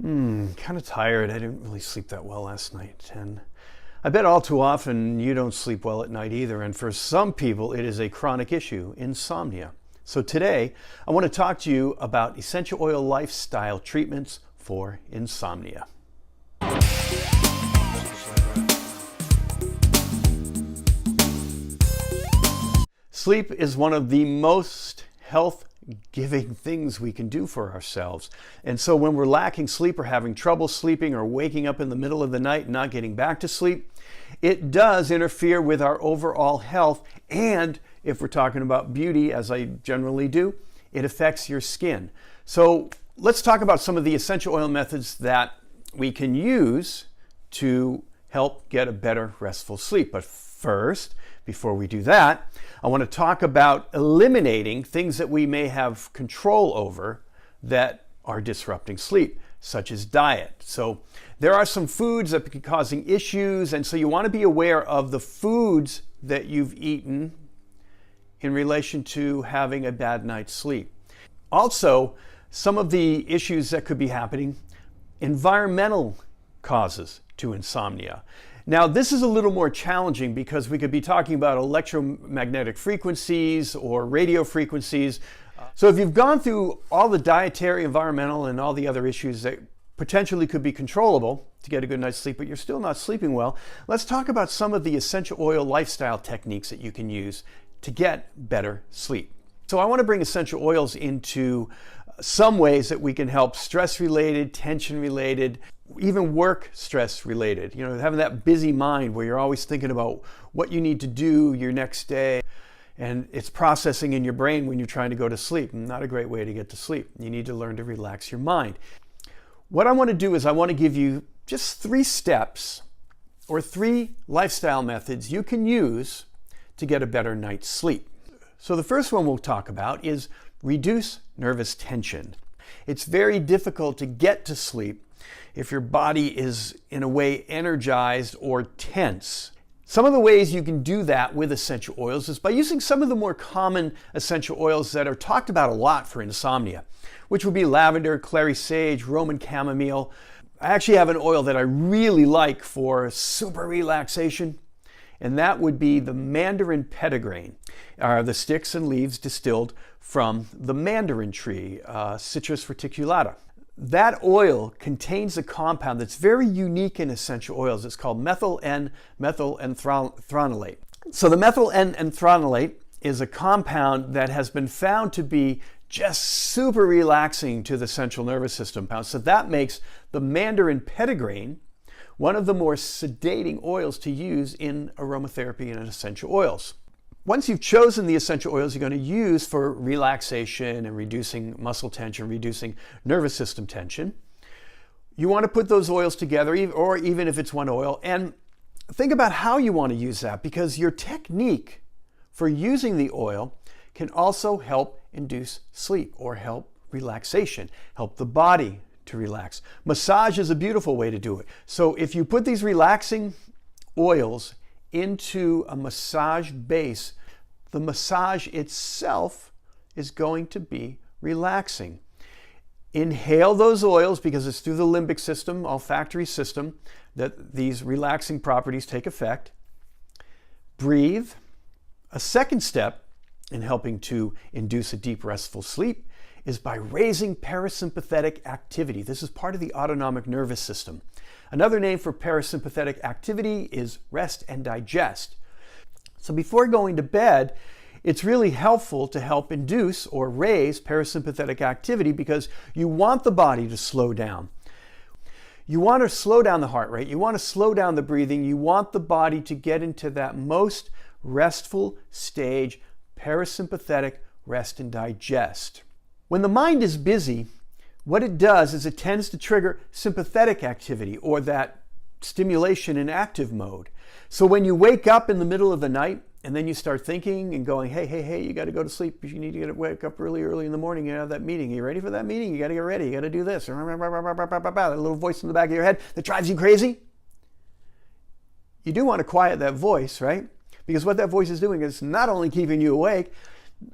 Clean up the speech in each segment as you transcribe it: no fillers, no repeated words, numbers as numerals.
Kind of tired. I didn't really sleep that well last night. And I bet all too often you don't sleep well at night either. And for some people, it is a chronic issue, insomnia. So today, I want to talk to you about essential oil lifestyle treatments for insomnia. Sleep is one of the most health-giving things we can do for ourselves. And so when we're lacking sleep or having trouble sleeping or waking up in the middle of the night and not getting back to sleep, it does interfere with our overall health. And if we're talking about beauty, as I generally do, it affects your skin. So let's talk about some of the essential oil methods that we can use to help get a better restful sleep. But first, before we do that, I want to talk about eliminating things that we may have control over that are disrupting sleep, such as diet. So there are some foods that can be causing issues, and so you want to be aware of the foods that you've eaten in relation to having a bad night's sleep. Also, some of the issues that could be happening, environmental causes to insomnia. Now, this is a little more challenging because we could be talking about electromagnetic frequencies or radio frequencies. So if you've gone through all the dietary, environmental, and all the other issues that potentially could be controllable to get a good night's sleep, but you're still not sleeping well, let's talk about some of the essential oil lifestyle techniques that you can use to get better sleep. So I want to bring essential oils into some ways that we can help stress-related, tension-related, even work stress-related. You know, having that busy mind where you're always thinking about what you need to do your next day, and it's processing in your brain when you're trying to go to sleep. Not a great way to get to sleep. You need to learn to relax your mind. What I want to do is I want to give you just 3 steps or 3 lifestyle methods you can use to get a better night's sleep. So the first one we'll talk about is reduce nervous tension. It's very difficult to get to sleep if your body is in a way energized or tense. Some of the ways you can do that with essential oils is by using some of the more common essential oils that are talked about a lot for insomnia, which would be lavender, clary sage, Roman chamomile. I actually have an oil that I really like for super relaxation, and that would be the mandarin petitgrain, the sticks and leaves distilled from the mandarin tree, Citrus reticulata. That oil contains a compound that's very unique in essential oils. It's called methyl N-methylэнthranolate. So the methyl N-methylэнthranolate is a compound that has been found to be just super relaxing to the central nervous system. So that makes the mandarin petitgrain one of the more sedating oils to use in aromatherapy and in essential oils. Once you've chosen the essential oils you're going to use for relaxation and reducing muscle tension, reducing nervous system tension, you want to put those oils together, or even if it's one oil, and think about how you want to use that, because your technique for using the oil can also help induce sleep or help relaxation, help the body to relax. Massage is a beautiful way to do it. So if you put these relaxing oils into a massage base, the massage itself is going to be relaxing. Inhale those oils because it's through the limbic system, olfactory system, that these relaxing properties take effect. Breathe. A second step in helping to induce a deep restful sleep is by raising parasympathetic activity. This is part of the autonomic nervous system. Another name for parasympathetic activity is rest and digest. So before going to bed, it's really helpful to help induce or raise parasympathetic activity because you want the body to slow down. You want to slow down the heart rate. You want to slow down the breathing. You want the body to get into that most restful stage, parasympathetic rest and digest. When the mind is busy, what it does is it tends to trigger sympathetic activity, or that stimulation in active mode. So when you wake up in the middle of the night and then you start thinking and going, hey, you got to go to sleep. You need to wake up early in the morning. You have that meeting. Are you ready for that meeting? You got to get ready. You got to do this. That little voice in the back of your head that drives you crazy. You do want to quiet that voice, right? Because what that voice is doing is not only keeping you awake,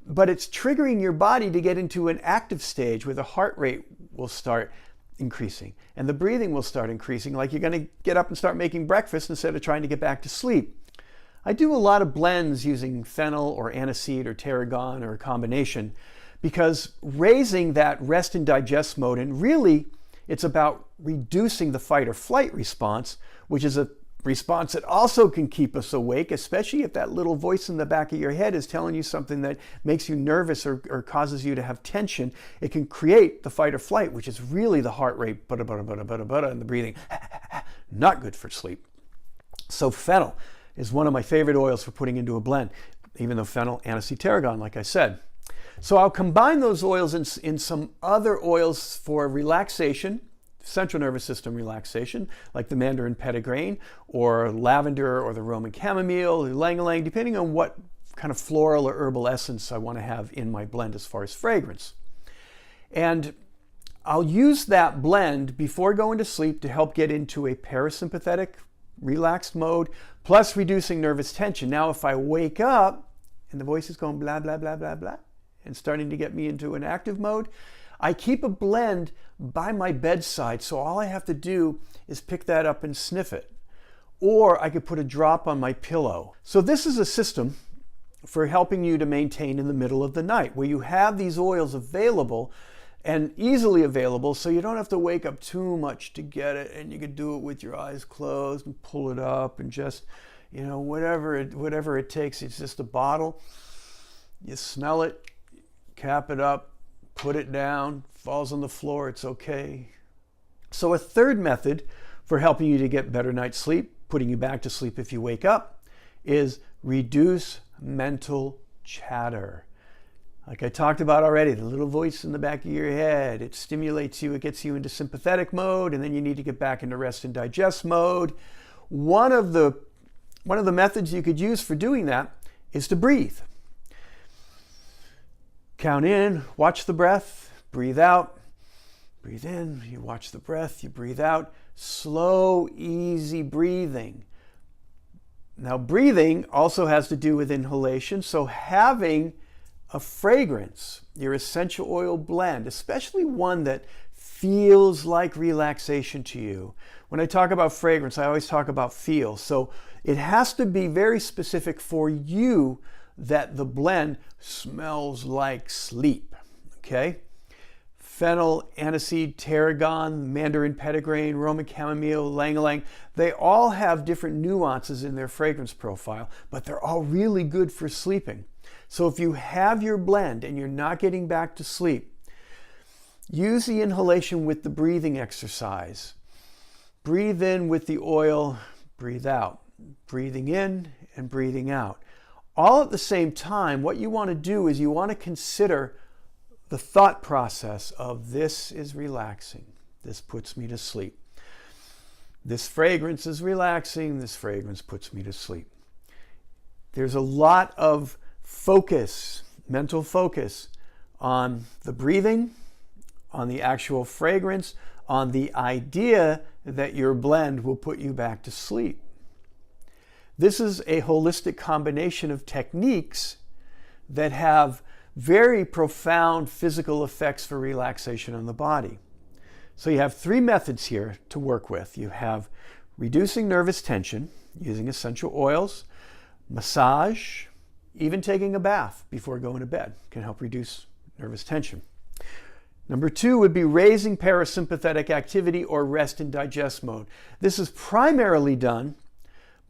but it's triggering your body to get into an active stage where the heart rate will start increasing, and the breathing will start increasing, like you're going to get up and start making breakfast instead of trying to get back to sleep. I do a lot of blends using fennel or aniseed or tarragon or a combination, because raising that rest and digest mode, and really it's about reducing the fight or flight response, which is a response that also can keep us awake, especially if that little voice in the back of your head is telling you something that makes you nervous or causes you to have tension. It can create the fight or flight, which is really the heart rate, and the breathing. Not good for sleep. So fennel is one of my favorite oils for putting into a blend, even though fennel, aniseed, tarragon, like I said. So I'll combine those oils in some other oils for relaxation, central nervous system relaxation, like the mandarin petitgrain or lavender or the Roman chamomile, ylang-ylang, depending on what kind of floral or herbal essence I want to have in my blend as far as fragrance. And I'll use that blend before going to sleep to help get into a parasympathetic, relaxed mode, plus reducing nervous tension. Now, if I wake up and the voice is going blah, blah, blah, blah, blah, and starting to get me into an active mode, I keep a blend by my bedside, so all I have to do is pick that up and sniff it. Or I could put a drop on my pillow. So this is a system for helping you to maintain in the middle of the night, where you have these oils available and easily available, so you don't have to wake up too much to get it, and you can do it with your eyes closed and pull it up and just, whatever it takes. It's just a bottle. You smell it, cap it up, put it down, falls on the floor, it's okay. So a third method for helping you to get better night's sleep, putting you back to sleep if you wake up, is reduce mental chatter. Like I talked about already, the little voice in the back of your head, it stimulates you, it gets you into sympathetic mode, and then you need to get back into rest and digest mode. One of the methods you could use for doing that is to breathe. Count in, watch the breath, breathe out, breathe in, you watch the breath, you breathe out. Slow, easy breathing. Now, breathing also has to do with inhalation, so having a fragrance, your essential oil blend, especially one that feels like relaxation to you. When I talk about fragrance, I always talk about feel. So it has to be very specific for you that the blend smells like sleep, okay? Fennel, aniseed, tarragon, mandarin petitgrain, Roman chamomile, ylang-ylang, they all have different nuances in their fragrance profile, but they're all really good for sleeping. So if you have your blend and you're not getting back to sleep, use the inhalation with the breathing exercise. Breathe in with the oil, breathe out. Breathing in and breathing out. All at the same time, what you want to do is you want to consider the thought process of this is relaxing. This puts me to sleep. This fragrance is relaxing. This fragrance puts me to sleep. There's a lot of focus, mental focus, on the breathing, on the actual fragrance, on the idea that your blend will put you back to sleep. This is a holistic combination of techniques that have very profound physical effects for relaxation on the body. So you have three methods here to work with. You have reducing nervous tension using essential oils, massage, even taking a bath before going to bed can help reduce nervous tension. Number two would be raising parasympathetic activity or rest and digest mode. This is primarily done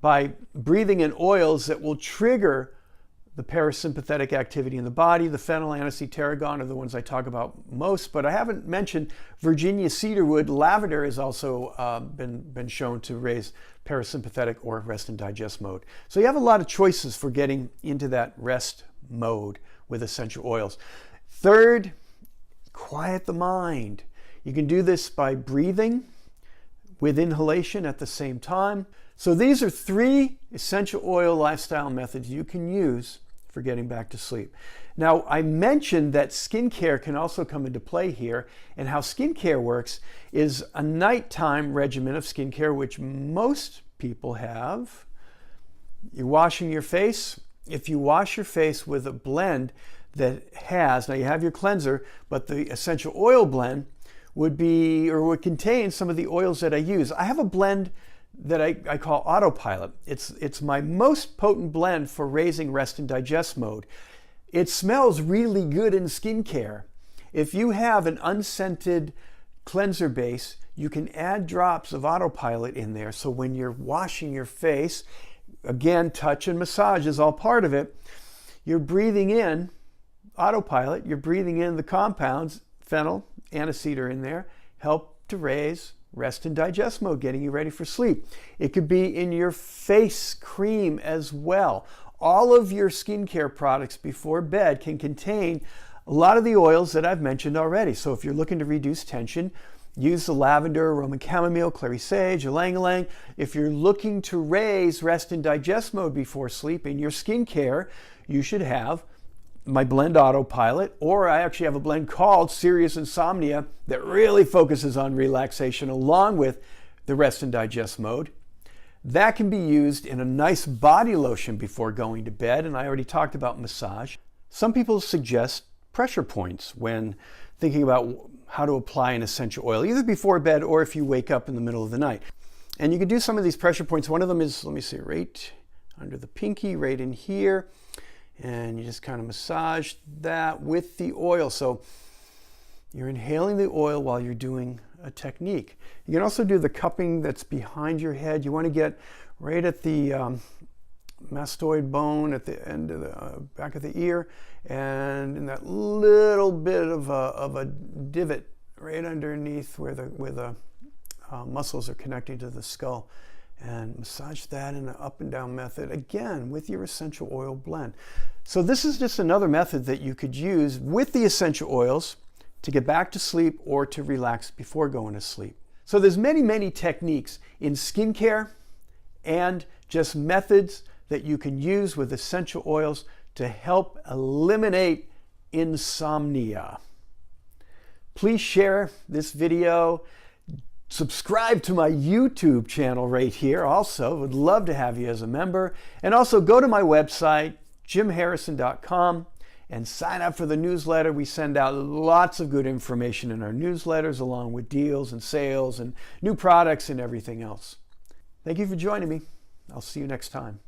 by breathing in oils that will trigger the parasympathetic activity in the body. The fennel, aniseed, tarragon are the ones I talk about most, but I haven't mentioned Virginia cedarwood. Lavender has also been shown to raise parasympathetic or rest and digest mode. So you have a lot of choices for getting into that rest mode with essential oils. Third, quiet the mind. You can do this by breathing with inhalation at the same time. So these are three essential oil lifestyle methods you can use for getting back to sleep. Now, I mentioned that skincare can also come into play here, and how skincare works is a nighttime regimen of skincare, which most people have. You're washing your face. If you wash your face with a blend that has, now you have your cleanser, but the essential oil blend would be, or would contain some of the oils that I use. I have a blend that I call Autopilot. It's my most potent blend for raising rest and digest mode. It smells really good in skincare. If you have an unscented cleanser base, you can add drops of Autopilot in there, so when you're washing your face, again, touch and massage is all part of it, you're breathing in Autopilot, you're breathing in the compounds, fennel, aniseed are in there, help to raise rest and digest mode, getting you ready for sleep. It could be in your face cream as well. All of your skincare products before bed can contain a lot of the oils that I've mentioned already. So if you're looking to reduce tension, use the lavender, Roman chamomile, clary sage, ylang-ylang. If you're looking to raise rest and digest mode before sleep in your skincare, you should have my blend Autopilot, or I actually have a blend called Serious Insomnia that really focuses on relaxation along with the rest and digest mode. That can be used in a nice body lotion before going to bed, and I already talked about massage. Some people suggest pressure points when thinking about how to apply an essential oil, either before bed or if you wake up in the middle of the night. And you can do some of these pressure points. One of them is, let me see, right under the pinky, right in here. And you just kind of massage that with the oil. So you're inhaling the oil while you're doing a technique. You can also do the cupping that's behind your head. You want to get right at the mastoid bone at the end of the back of the ear, and in that little bit of a divot right underneath where the muscles are connecting to the skull. And massage that in an up and down method, again, with your essential oil blend. So this is just another method that you could use with the essential oils to get back to sleep or to relax before going to sleep. So there's many, many techniques in skincare and just methods that you can use with essential oils to help eliminate insomnia. Please share this video. Subscribe to my YouTube channel right here also. Would love to have you as a member. And also go to my website, jimharrison.com, and sign up for the newsletter. We send out lots of good information in our newsletters, along with deals and sales and new products and everything else. Thank you for joining me. I'll see you next time.